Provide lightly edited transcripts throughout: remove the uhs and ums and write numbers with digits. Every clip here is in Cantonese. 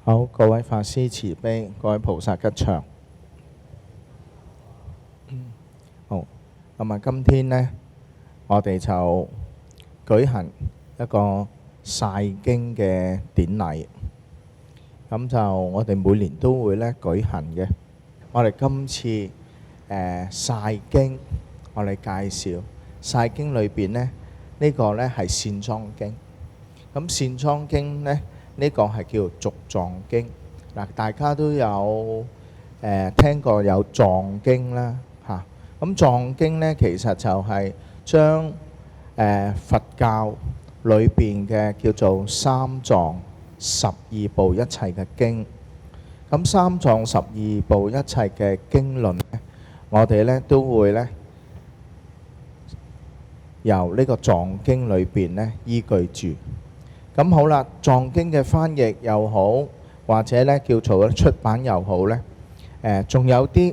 好，各位法師慈悲，各位菩薩吉祥。好，咁今天呢，我哋就舉行一個曬經嘅典禮。咁就我哋每年都會咧舉行嘅。我哋今次曬經，我哋介紹曬經裏邊呢，呢個呢係善莊經。咁善莊經呢，呢個係叫續藏經。嗱，大家都有聽過有藏經啦嚇。咁藏經呢，其實就係將佛教裏邊嘅叫做三藏十二部一切嘅經。咁三藏十二部一切嘅經論呢，我哋呢都會呢由呢個藏經裏邊呢依據住。咁好啦，藏經嘅翻譯又好，或者呢叫做出版又好呢，仲有啲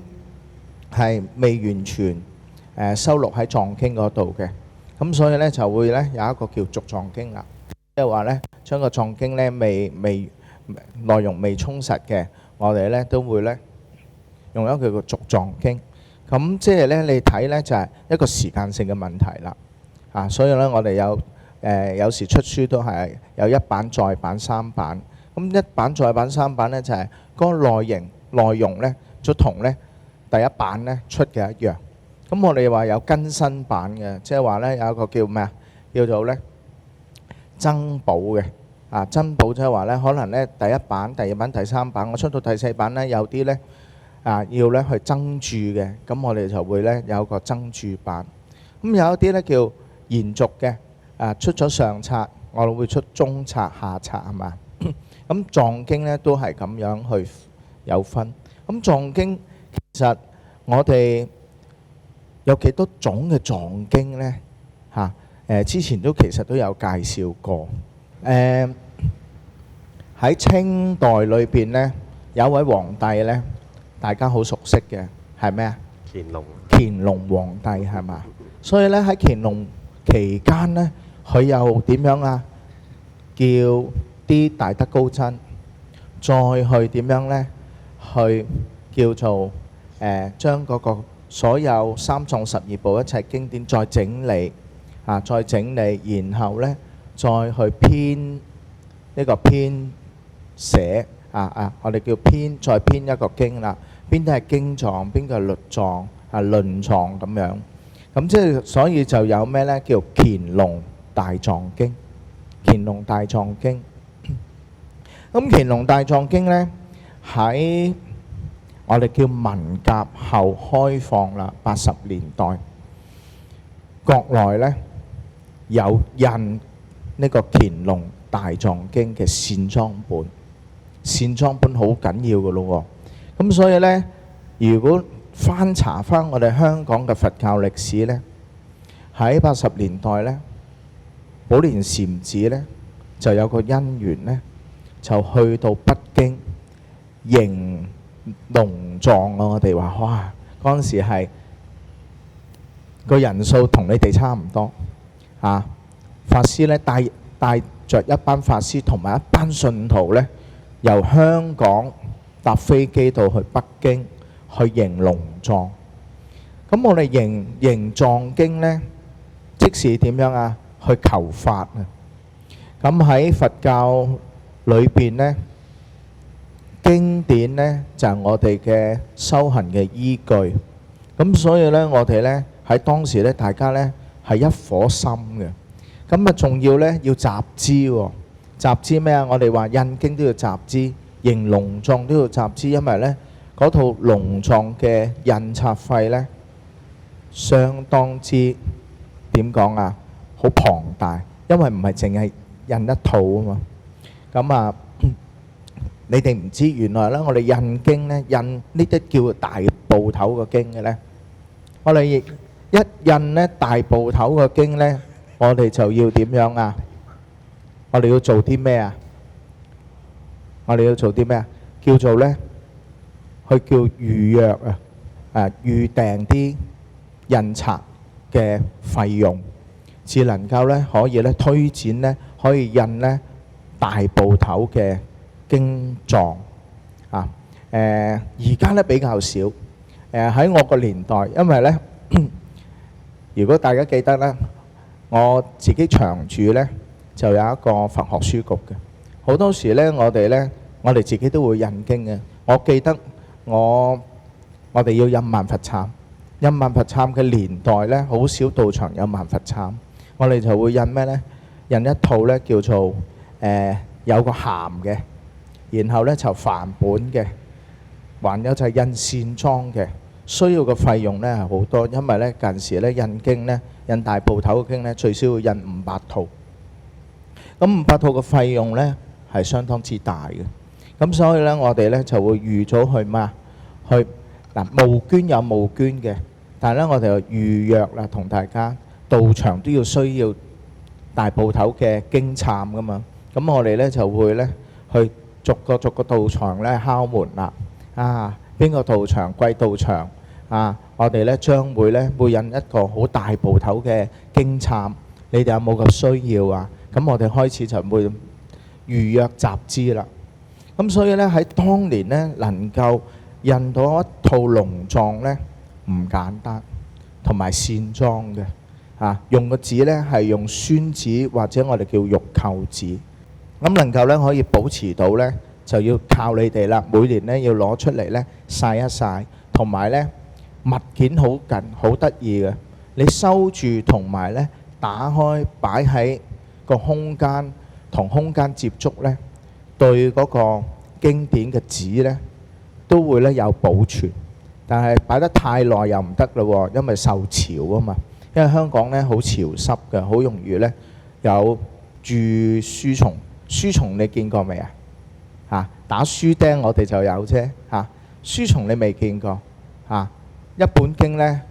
係未完全收錄喺藏經嗰度嘅。咁所以呢就會呢有一個叫續藏經啦，即係話呢將個藏經呢未內容未充實嘅，我哋呢都會呢用一個叫續藏經。咁即係呢你睇呢就係一個時間性嘅問題啦。所以呢我哋有時出書都係有一版、再版、三版。咁一版、再版、三版呢，就係嗰個內容呢，就同呢第一版呢出嘅一樣。咁我哋話有更新版嘅，即係話呢有一個叫咩啊？叫做呢增補嘅。增補即係話呢，可能呢第一版、第二版、第三版，我出到第四版呢，有啲呢要呢去增注嘅。咁我哋就會呢有個增注版。咁有一啲呢叫延續嘅。出咗上冊，我哋會出中冊、下冊係嘛？咁藏經呢都係咁樣去有分。咁藏經其實我哋有幾多種嘅藏經呢？之前都其實都有介紹過。喺清代裏邊呢，有一位皇帝呢，大家好熟悉嘅係咩啊？乾隆皇帝係嘛？所以呢喺乾隆期間呢，佢又點樣啊？叫啲大德高僧再去點樣呢？去叫做將嗰個所有三藏十二部一切經典再整理再整理，然後呢再去編呢個編寫我哋叫再編一個經啦。邊啲係經藏，邊個係律藏論藏咁樣。咁即係所以就有咩呢？叫乾隆大藏經。乾隆大藏經。咁乾隆大藏經呢，喺我哋叫文革後開放啦，80年代，國內呢有印呢個乾隆大藏經嘅線裝本。線裝本好緊要㗎咯喎。咁所以呢，如果翻查翻我哋香港嘅佛教歷史呢，喺80年代呢，寶蓮禪寺呢就有個因緣呢，就去到北京迎龍藏我哋話哇，嗰陣時係個人數同你哋差唔多法師呢帶着一班法師同埋一班信徒呢，由香港搭飛機到去北京去迎龍藏。咁我哋迎藏經呢，即是點樣啊？去求法啊！咁喺佛教裏邊呢，經典呢就係我哋嘅修行嘅依據。咁所以呢，我哋呢喺當時呢，大家呢係一顆心嘅。咁啊，仲要呢要集資喎。集資咩啊？我哋話印經都要集資，迎龍藏都要集資，因為呢嗰套龍藏嘅印刷費呢，相當之點講啊？好龐大，因為唔係淨係印一套啊嘛。咁你哋唔知原來呢，我哋印經呢，印呢啲叫大部頭嘅經嘅呢，我哋一印呢大部頭嘅經呢，我哋就要點樣啊？我哋要做啲咩啊？我哋要做啲咩啊？叫做呢，去叫預約預訂啲印刷嘅費用。至能夠呢可以呢推展呢可以印呢大部頭嘅經藏啊。而家咧比較少。喺我個年代，因為咧，如果大家記得咧，我自己長住咧就有一個佛學書局嘅。好多時咧，我哋自己都會印經嘅。我記得我哋要印萬佛懺，印萬佛懺嘅年代咧，好少道場有萬佛懺，我哋就會印咩咧？印一套咧叫做有個函嘅，然後咧就梵本嘅，還有就係印線裝嘅。需要嘅費用咧係好多，因為咧近時咧印經咧，印大部頭嘅經咧最少要印500套。咁500套嘅費用咧係相當之大嘅。咁所以咧我哋咧就會預早去去嗱，募捐有募捐嘅，但係咧我哋就預約啦，同大家道場都要需要大部頭嘅經懺噶嘛。咁我哋咧就會咧去逐個道場咧敲門啦。邊個道場貴道場我哋咧將會印一個好大部頭嘅經懺，你哋有冇咁需要啊？咁我哋開始就會預約集資啦。咁所以咧喺當年咧能夠印到一套龍藏咧唔簡單，同埋線裝嘅用個紙咧係用宣紙或者我哋叫玉構紙。咁能夠咧可以保持到咧，就要靠你哋啦。每年咧要攞出嚟咧曬一曬，同埋咧物件好得意嘅，你收住同埋咧打開擺喺個空間同空間接觸咧，對嗰個經典嘅紙咧都會咧有保存。但係擺得太耐又唔得咯，因為受潮啊嘛。因為香港咧好潮濕嘅，好容易咧有蛀書蟲。書蟲你見過未啊？打書釘我哋就有啫書蟲你未見過一本經咧，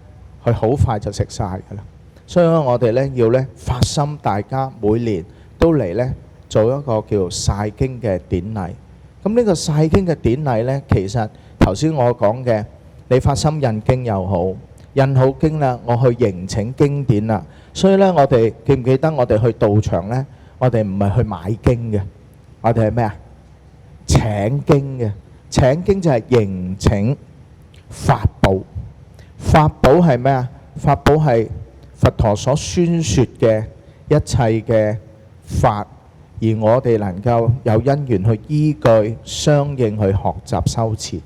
佢好快就食晒㗎啦。所以我哋咧要咧發心，大家每年都嚟咧做一個叫曬經嘅典禮。咁呢個曬經嘅典禮咧，其實頭先我講嘅，你發心印經又好，印好經啦，我去迎請經典啦。所以咧，我哋記唔記得我哋去道場咧？我哋唔係去買經嘅，我哋係咩啊？請經嘅。請經就係迎請法寶。法寶係咩啊？法寶係佛陀所宣説嘅一切嘅法，而我哋能夠有因緣去依據相應去學習修持。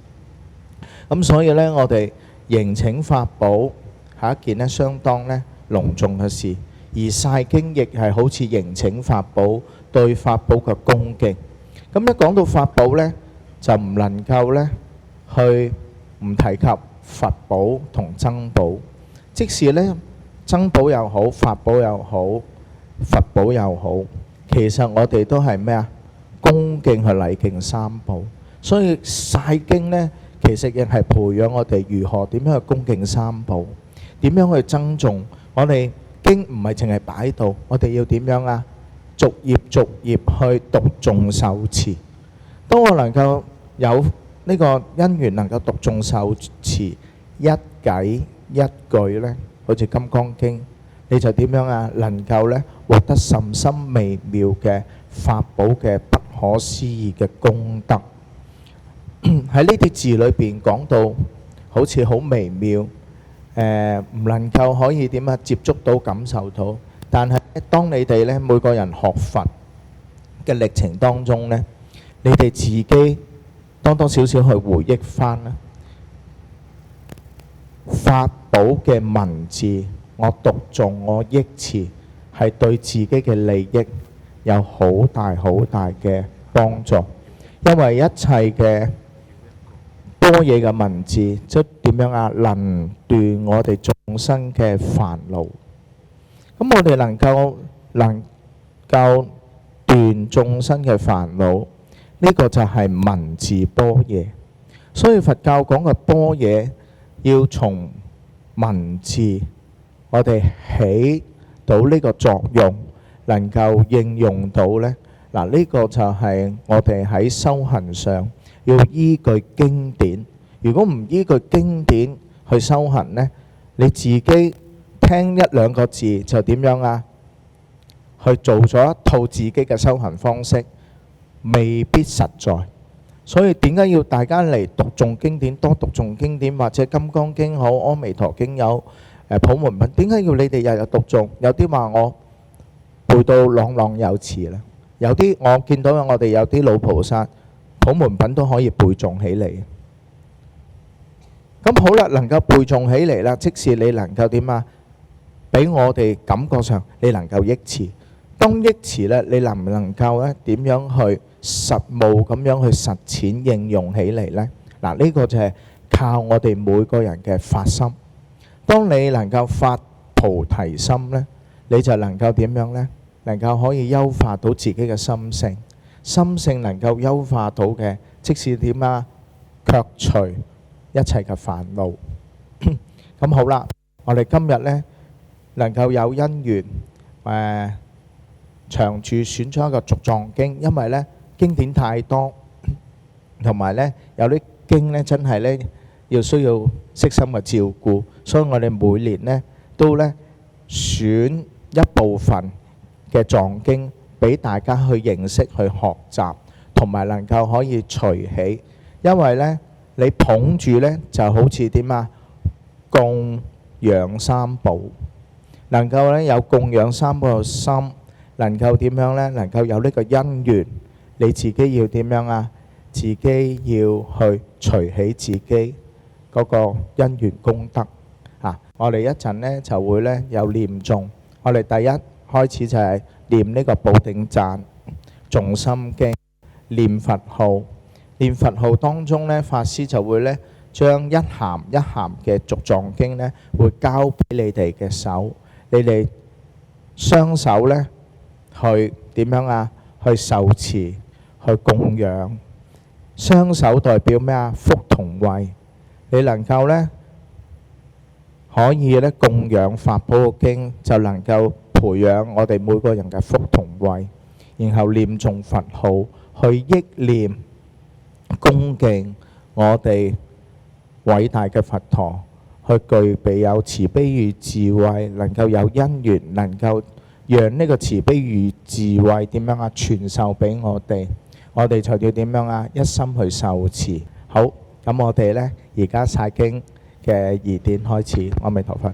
咁所以呢，我哋迎請法寶係一件呢相當呢隆重嘅事，而曬經亦係好似迎請法寶，對法寶嘅恭敬。咁一講到法寶呢，就唔能夠呢去唔提及佛寶同僧寶。即使呢僧寶又好，法寶又好，佛寶又好，其實我哋都係咩啊？恭敬去禮敬三寶。所以曬經呢，其實亦係培養我哋如何點樣去恭敬三寶，點樣去珍重我哋經。唔係淨係擺度，我哋要點樣啊？逐頁逐頁去讀誦受持。當我能夠有呢個因緣，能夠讀誦受持一偈一句呢，好似《金剛經》，你就點樣啊？能夠呢獲得甚深微妙嘅法寶嘅不可思議嘅功德。喺呢啲字裏邊講到好似好微妙，唔能夠可以點啊接觸到感受到。但係當你哋呢每個人學佛嘅歷程當中呢，你哋自己多多少少去回憶翻啦，法寶嘅文字，我讀誦我憶持，係對自己嘅利益有好大好大嘅幫助。因為一切嘅般若嘅文字，即係點樣啊？能斷我哋眾生嘅煩惱。咁我哋能夠斷眾生嘅煩惱，呢個就係文字般若。所以佛教講嘅般若，要從文字我哋起到呢個作用，能夠應用到呢。嗱，呢個就係我哋喺修行上要依據經典。如果唔依據經典去修行呢，你自己聽一兩個字就點樣啊？去做咗一套自己嘅修行方式，未必實在。所以點解要大家嚟讀誦經典，多讀誦經典，或者《金剛經》好，《阿彌陀經》有普門品，點解要你哋日日讀誦？有啲話我背到朗朗有詞啦，有啲我見到我哋有啲老菩薩普門品都可以背誦起嚟。咁好啦，能夠背誦起嚟啦，即使你能夠點啊？俾我哋感覺上你能夠憶持。當憶持咧，你能唔能夠咧點樣去實務咁樣去實踐應用起嚟呢？嗱，呢個就係靠我哋每個人嘅發心。當你能夠發菩提心呢，你就能夠點樣呢？能夠可以優化到自己嘅心性，心性能夠優化到嘅，即使點啊，卻除一切嘅煩惱。咁好啦，我哋今日呢能夠有因緣長住選咗一個續藏經，因為呢經典太多，同埋呢有啲經呢真係呢要需要悉心嘅照顧，所以我哋每年呢都呢選一部分嘅藏經俾大家去認識、去學習，同埋能夠可以隨喜。因為呢你捧住呢就好似點啊，供養三寶，能夠呢有供養三寶嘅心。能夠點樣呢？能夠有呢個因緣，你自己要點樣啊？自己要去隨喜自己嗰個因緣功德啊！我哋一陣呢就會呢有念誦。我哋第一開始就係念呢個寶頂讚、誦心經、念佛號。念佛號當中呢，法師就會呢將一函一函嘅續藏經呢會交俾你哋嘅手，你哋雙手呢去點樣啊？去受持，去供養。雙手代表咩啊？福同慧。你能夠呢可以呢供養法寶嘅經，就能夠培養我哋每個人嘅福同慧。然後念誦佛號，去憶念恭敬我哋偉大嘅佛陀，去具備有慈悲與智慧，能夠有因緣，能夠讓呢個慈悲與智慧點樣啊傳授俾我哋，我哋就要點樣啊一心去受持。好，咁我哋呢而家晒經嘅儀典開始。阿彌陀佛。